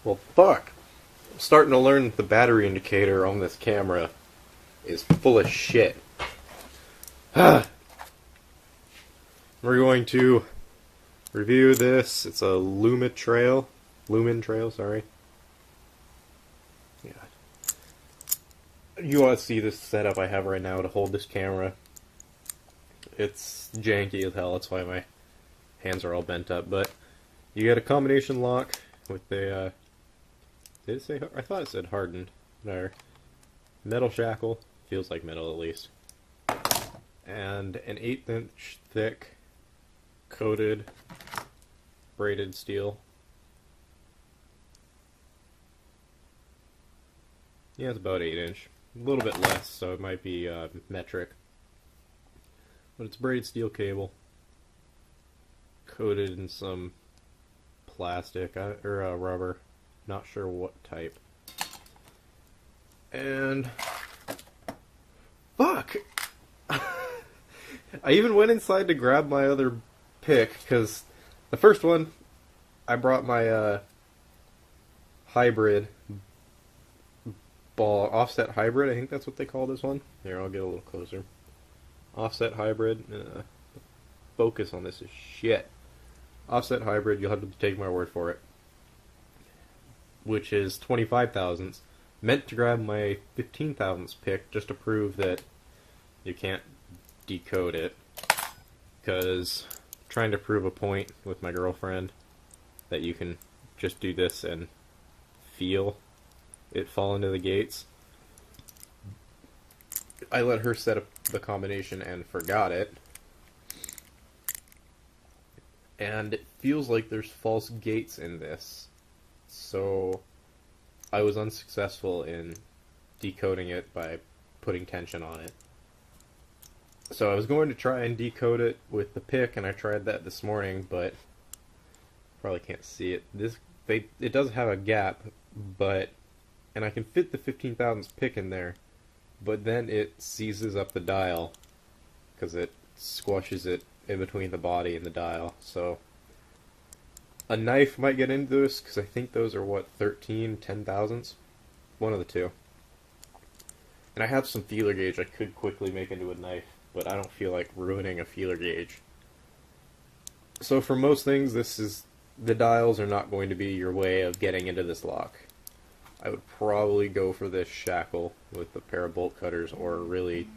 Well, fuck. I'm starting to learn that the battery indicator on this camera is full of shit. We're going to review this. It's a Lumintrail, sorry. Yeah. You want to see this setup I have right now to hold this camera. It's janky as hell, that's why my hands are all bent up, but you get a combination lock with the, did it say, I thought it said hardened, there. Metal shackle, feels like metal at least, and an 1/8 inch thick coated braided steel. Yeah, it's about 8 inch, a little bit less, so it might be metric, but it's braided steel cable coated in some plastic or rubber, not sure what type. And fuck, I even went inside to grab my other pick because the first one I brought my hybrid ball, offset hybrid, I think that's what they call this one. Here, I'll get a little closer. Offset hybrid. Focus on this is shit. Offset hybrid, you'll have to take my word for it. Which is 25 thousandths. Meant to grab my 15 thousandths pick just to prove that you can't decode it. Because trying to prove a point with my girlfriend that you can just do this and feel it fall into the gates. I let her set up the combination and forgot it. And it feels like there's false gates in this. So I was unsuccessful in decoding it by putting tension on it. So I was going to try and decode it with the pick, and I tried that this morning, but probably can't see it. It does have a gap, and I can fit the 15 thousandths pick in there, but then it seizes up the dial because it squashes it in between the body and the dial. So a knife might get into this because I think those are what, 10 thousandths? One of the two. And I have some feeler gauge I could quickly make into a knife, but I don't feel like ruining a feeler gauge. So for most things, the dials are not going to be your way of getting into this lock. I would probably go for this shackle with a pair of bolt cutters, or really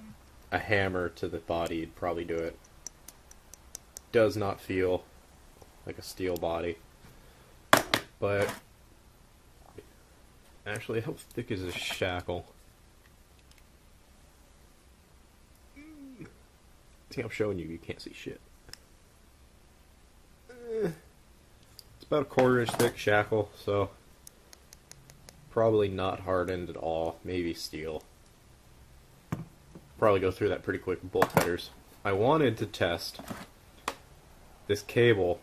a hammer to the body. You'd probably do it. Does not feel like a steel body, but actually, how thick is this shackle? I think I'm showing you, you can't see shit. It's about a 1/4 inch thick shackle, so probably not hardened at all, maybe steel. Probably go through that pretty quick with bolt cutters. I wanted to test this cable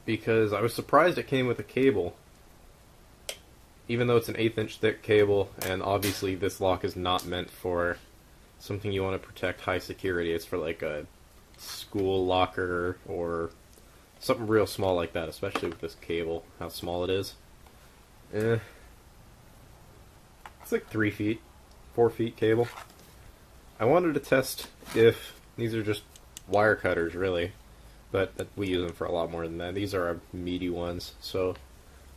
because I was surprised it came with a cable, even though it's an 1/8 inch thick cable, and obviously this lock is not meant for something you want to protect high security. It's for like a school locker or something real small like that, especially with this cable, how small it is. It's like 3 feet, 4 feet cable. I wanted to test if these are just wire cutters, really, but we use them for a lot more than that. These are our meaty ones, so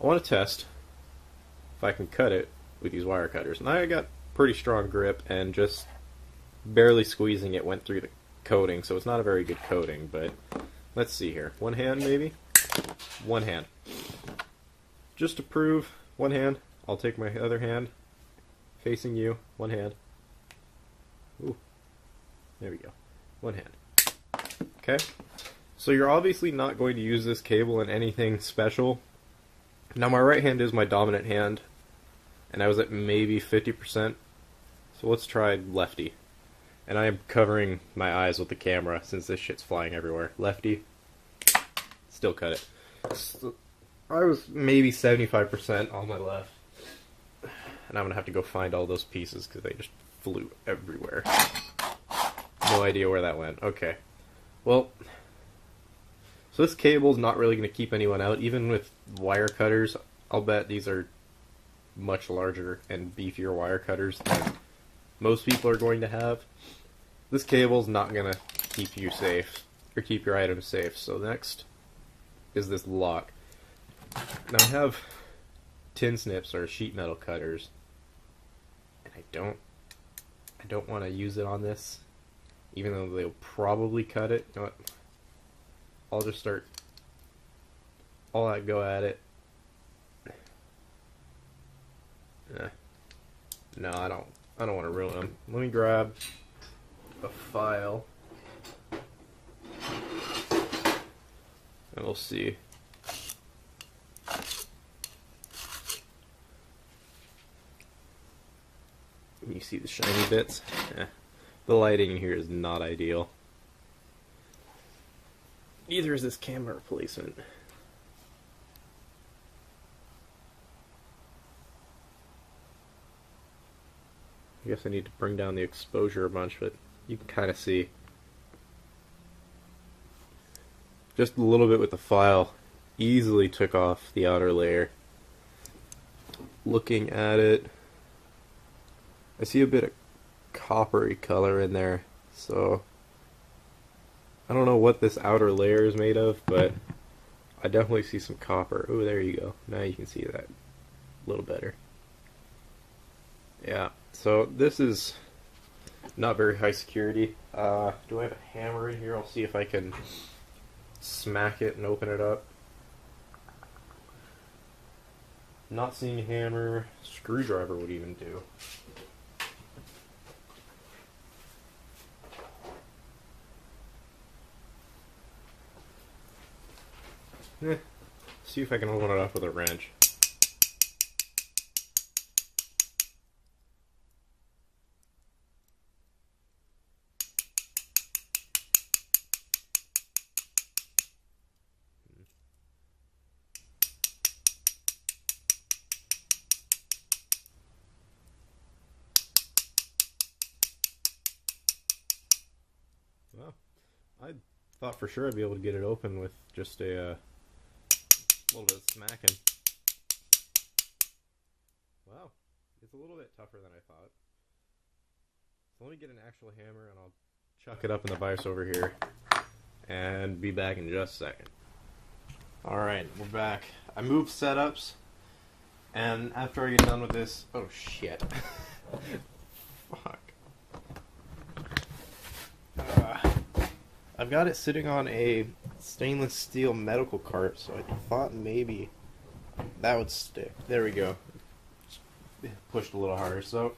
I want to test if I can cut it with these wire cutters. And I got pretty strong grip, and just barely squeezing it went through the coating, so it's not a very good coating, but let's see here. One hand, maybe? One hand. Just to prove, one hand. I'll take my other hand, facing you, one hand. Ooh, there we go. One hand. Okay, so you're obviously not going to use this cable in anything special. Now my right hand is my dominant hand, and I was at maybe 50%, so let's try lefty. And I am covering my eyes with the camera since this shit's flying everywhere. Lefty, still cut it. So I was maybe 75% on my left, and I'm gonna have to go find all those pieces because they just flew everywhere. No idea where that went. Okay. Well, so this cable's not really going to keep anyone out. Even with wire cutters, I'll bet these are much larger and beefier wire cutters than most people are going to have. This cable's not going to keep you safe, or keep your items safe. So next is this lock. Now I have tin snips or sheet metal cutters, and I don't want to use it on this, even though they'll probably cut it. You know what? I'll just start all that go at it. No, I don't want to ruin them. Let me grab a file, and we'll see. You see the shiny bits? The lighting in here is not ideal. Neither is this camera replacement. I guess I need to bring down the exposure a bunch, but you can kind of see. Just a little bit with the file easily took off the outer layer. Looking at it, I see a bit of coppery color in there, so I don't know what this outer layer is made of, but I definitely see some copper. Oh, there you go. Now you can see that a little better. Yeah, so this is not very high security. Do I have a hammer in here? I'll see if I can smack it and open it up. Not seeing a hammer. Screwdriver would even do. See if I can open it up with a wrench. Well, I thought for sure I'd be able to get it open with just a little bit of smacking. Wow, it's a little bit tougher than I thought. So let me get an actual hammer and I'll chuck it up in the vise over here and be back in just a second. Alright, we're back. I moved setups, and after I get done with this... Oh shit. Fuck. I've got it sitting on a stainless steel medical cart, so I thought maybe that would stick. There we go. Pushed a little harder, so...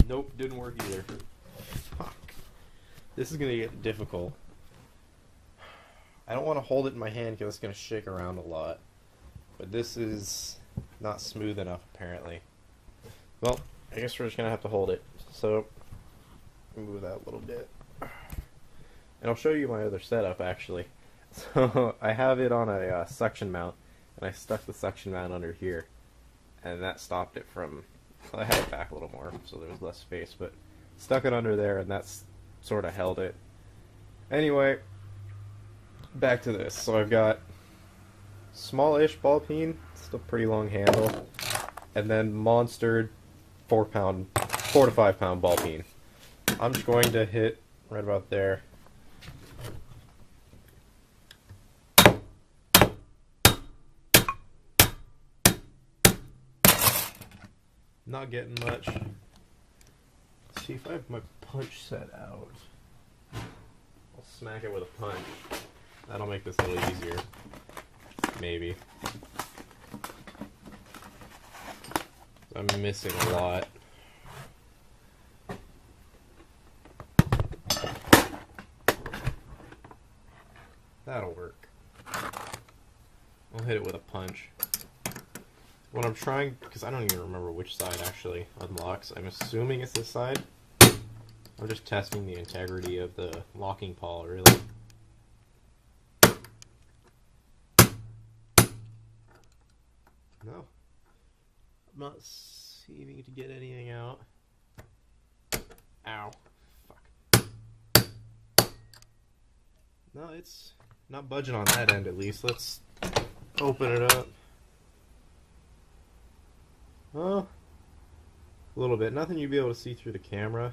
Nope, didn't work either. Fuck. This is gonna get difficult. I don't want to hold it in my hand because it's gonna shake around a lot. But this is not smooth enough, apparently. Well, I guess we're just gonna have to hold it. So, move that a little bit. And I'll show you my other setup, actually. So, I have it on a suction mount, and I stuck the suction mount under here. And that stopped it from... I had it back a little more, so there was less space, but stuck it under there, and that's sort of held it. Anyway, back to this. So I've got small-ish ball peen, still pretty long handle, and then monstered 4 to 5 pound ball peen. I'm just going to hit right about there. Not getting much. Let's see if I have my punch set out. I'll smack it with a punch. That'll make this a little easier. Maybe. I'm missing a lot. That'll work. I'll hit it with a punch. What I'm trying, because I don't even remember which side actually unlocks. I'm assuming it's this side. I'm just testing the integrity of the locking pawl, really. No. I'm not seeming to get anything out. Ow. Fuck. No, it's not budging on that end at least. Let's open it up. a little bit. Nothing you'd be able to see through the camera.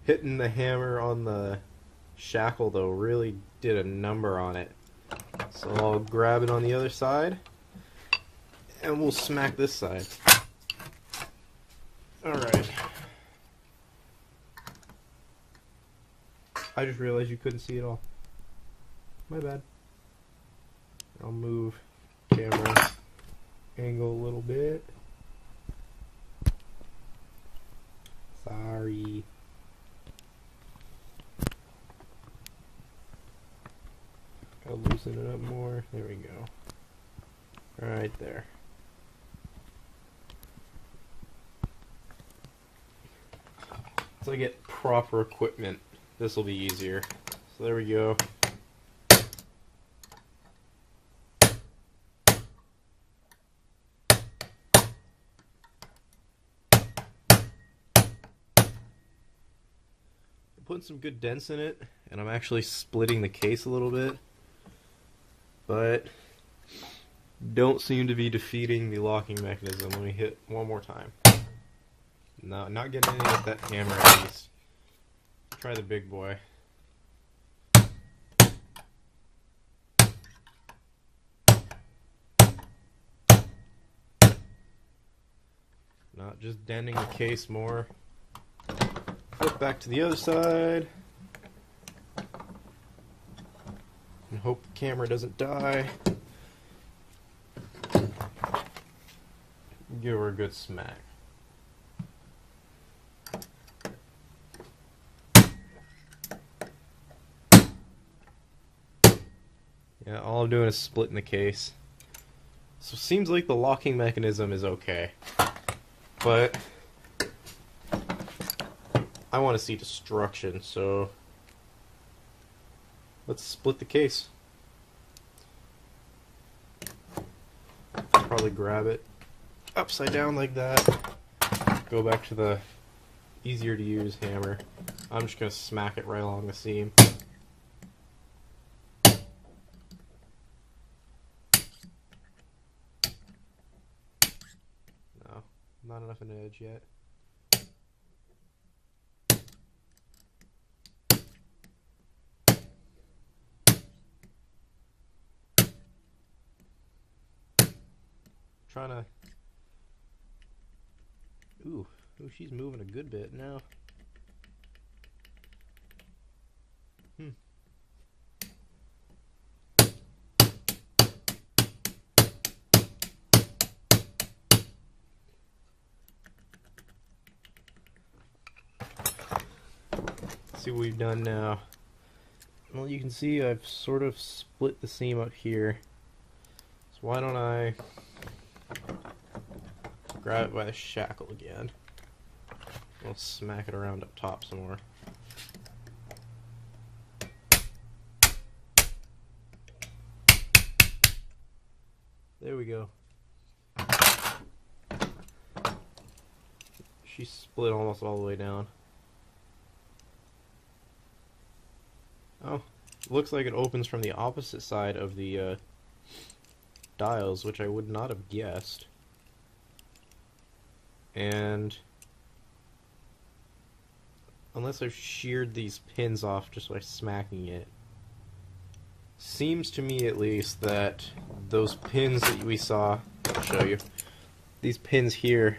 Hitting the hammer on the shackle, though, really did a number on it. So I'll grab it on the other side, and we'll smack this side. Alright. I just realized you couldn't see it all. My bad. I'll move camera angle a little bit. Sorry. Gotta loosen it up more. There we go. Right there. So I get proper equipment. This will be easier. So there we go. Putting some good dents in it, and I'm actually splitting the case a little bit, but don't seem to be defeating the locking mechanism. Let me hit one more time. No, not getting any with that hammer at least. Try the big boy. Not just denting the case more. Flip back to the other side. And hope the camera doesn't die. Give her a good smack. Yeah, all I'm doing is splitting the case. So it seems like the locking mechanism is okay. But I want to see destruction, so let's split the case. Probably grab it upside down like that. Go back to the easier to use hammer. I'm just going to smack it right along the seam. No, not enough of an edge yet. Trying to... Ooh, she's moving a good bit now. Let's see what we've done now. Well, you can see I've sort of split the seam up here. So why don't I grab it by the shackle again. We'll smack it around up top some more. There we go. She's split almost all the way down. Oh, looks like it opens from the opposite side of the dials, which I would not have guessed. And unless I've sheared these pins off just by smacking it, seems to me at least that those pins that we saw, I'll show you, these pins here,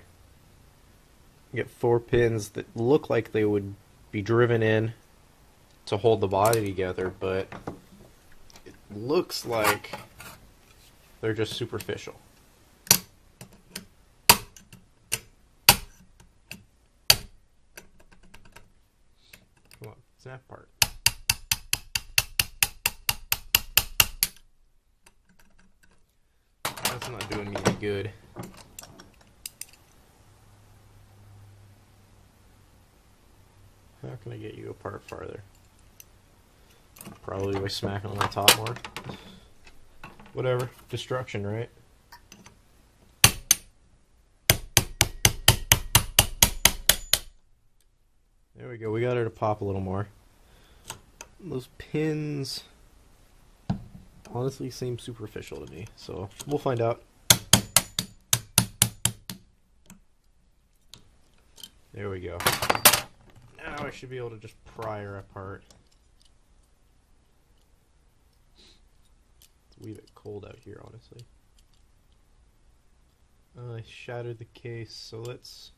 you get 4 pins that look like they would be driven in to hold the body together, but it looks like they're just superficial. Come on, snap part. That's not doing me any good. How can I get you apart farther? Probably by smacking on the top more. Whatever. Destruction, right? There we go. We got her to pop a little more. Those pins honestly seem superficial to me, so we'll find out. There we go. Now I should be able to just pry her apart. It's a wee bit cold out here, honestly. I shattered the case, so let's...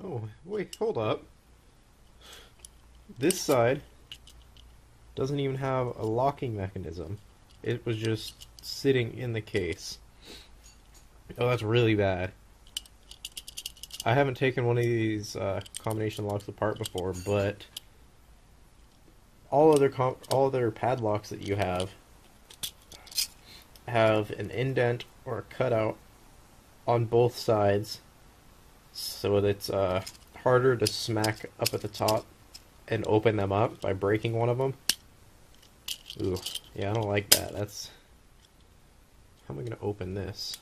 Oh, wait, hold up. This side doesn't even have a locking mechanism. It was just sitting in the case. Oh, that's really bad. I haven't taken one of these combination locks apart before, but all other padlocks that you have an indent or a cutout on both sides, so that it's harder to smack up at the top and open them up by breaking one of them. Ooh, yeah, I don't like that. That's... How am I going to open this?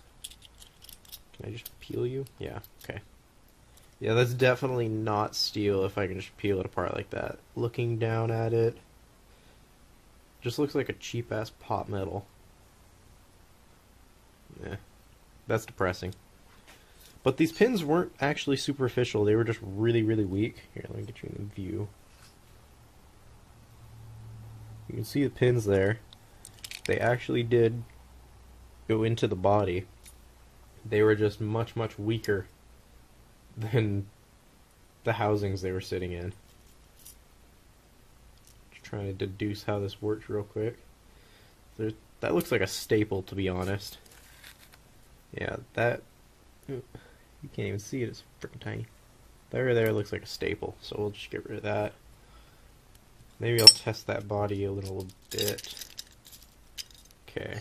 Can I just peel you? Yeah, okay. Yeah, that's definitely not steel if I can just peel it apart like that. Looking down at it, just looks like a cheap-ass pot metal. Yeah, that's depressing. But these pins weren't actually superficial, they were just really, really weak. Here, let me get you in the view. You can see the pins there. They actually did go into the body. They were just much, much weaker than the housings they were sitting in. Just trying to deduce how this works real quick. That looks like a staple, to be honest. Yeah, that... You can't even see it, it's freaking tiny. There looks like a staple, so we'll just get rid of that. Maybe I'll test that body a little bit. Okay.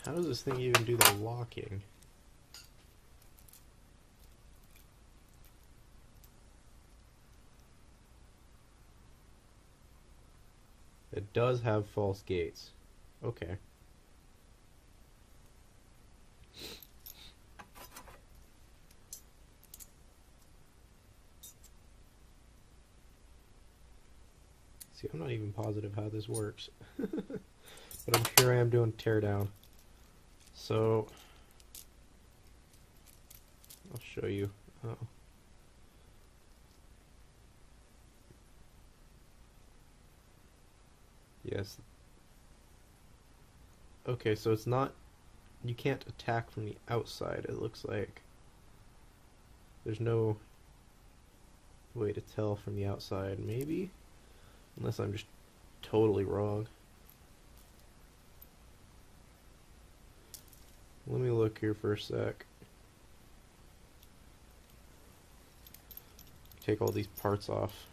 How does this thing even do the locking? It does have false gates. Okay. See, I'm not even positive how this works. But here I am doing teardown. So, I'll show you. Oh. Yes. Okay, so it's not... You can't attack from the outside, it looks like. There's no way to tell from the outside, maybe? Unless I'm just totally wrong. Let me look here for a sec. Take all these parts off.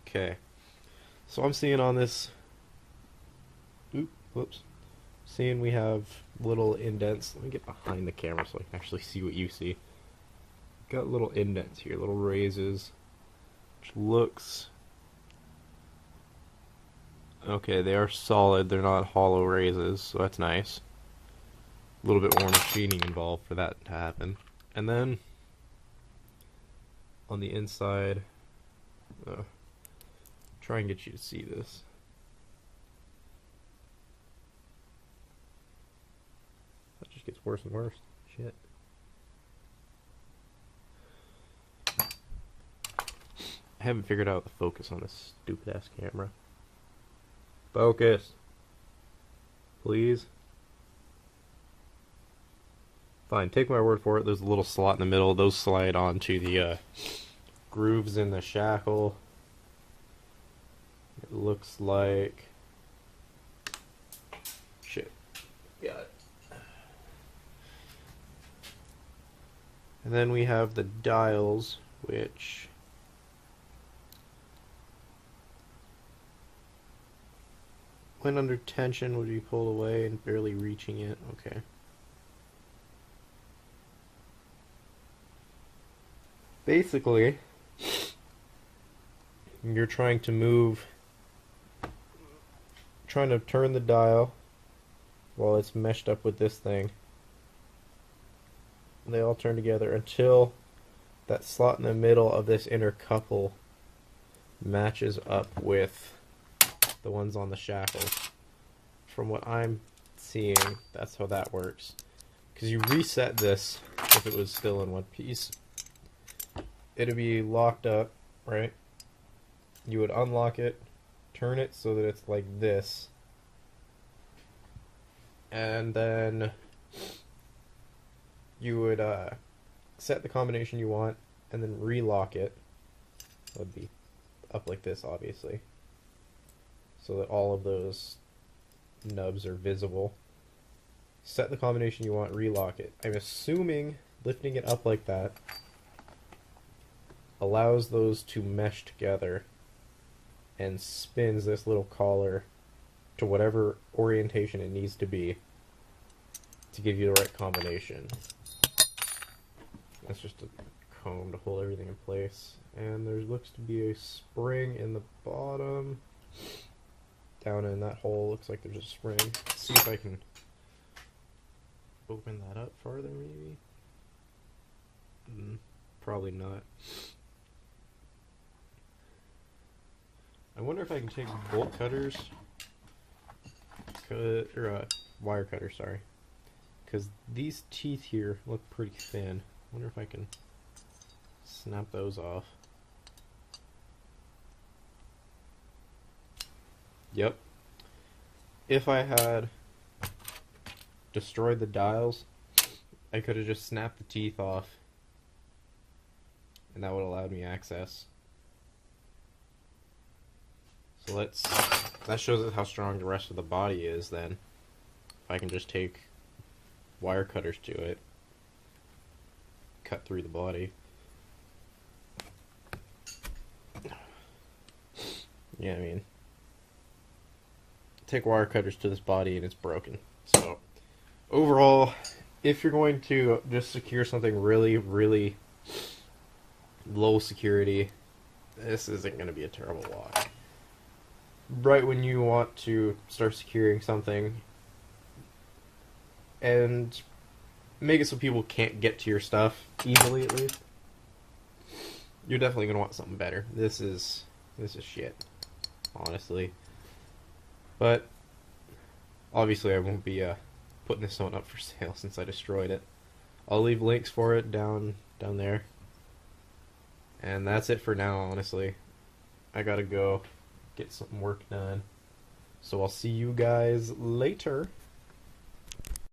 Okay. So I'm seeing on this... Whoops. Seeing we have little indents. Let me get behind the camera so I can actually see what you see. Got little indents here, little raises. Which looks... Okay, they are solid. They're not hollow raises, so that's nice. A little bit more machining involved for that to happen. And then on the inside, try and get you to see this. That just gets worse and worse. Shit. I haven't figured out the focus on this stupid ass camera. Focus. Please. Fine, take my word for it. There's a little slot in the middle. Those slide onto the grooves in the shackle. It looks like... Shit. Got it. And then we have the dials, which... when under tension would be pulled away and barely reaching it. Okay. Basically, you're trying to turn the dial while it's meshed up with this thing. And they all turn together until that slot in the middle of this inner couple matches up with the ones on the shackle. From what I'm seeing that's how that works. Because you reset this if it was still in one piece. It'd be locked up, right? You would unlock it, turn it so that it's like this, and then you would set the combination you want and then relock it. It would be up like this, obviously, so that all of those nubs are visible. Set the combination you want, relock it. I'm assuming lifting it up like that allows those to mesh together and spins this little collar to whatever orientation it needs to be to give you the right combination. That's just a comb to hold everything in place. And there looks to be a spring in the bottom. Down in that hole looks like there's a spring. Let's see if I can open that up farther, maybe? Probably not. I wonder if I can take bolt cutters, wire cutters, sorry. Because these teeth here look pretty thin. I wonder if I can snap those off. Yep. If I had destroyed the dials, I could have just snapped the teeth off, and that would have allowed me access. So that shows us how strong the rest of the body is then. If I can just take wire cutters to it, cut through the body. Yeah, I mean, take wire cutters to this body and it's broken. So overall, if you're going to just secure something really, really low security, this isn't going to be a terrible lock. Right when you want to start securing something and make it so people can't get to your stuff easily, at least, you're definitely going to want something better. This is shit, honestly. But obviously I won't be putting this one up for sale since I destroyed it. I'll leave links for it down there. And that's it for now, honestly. I gotta go get some work done. So I'll see you guys later.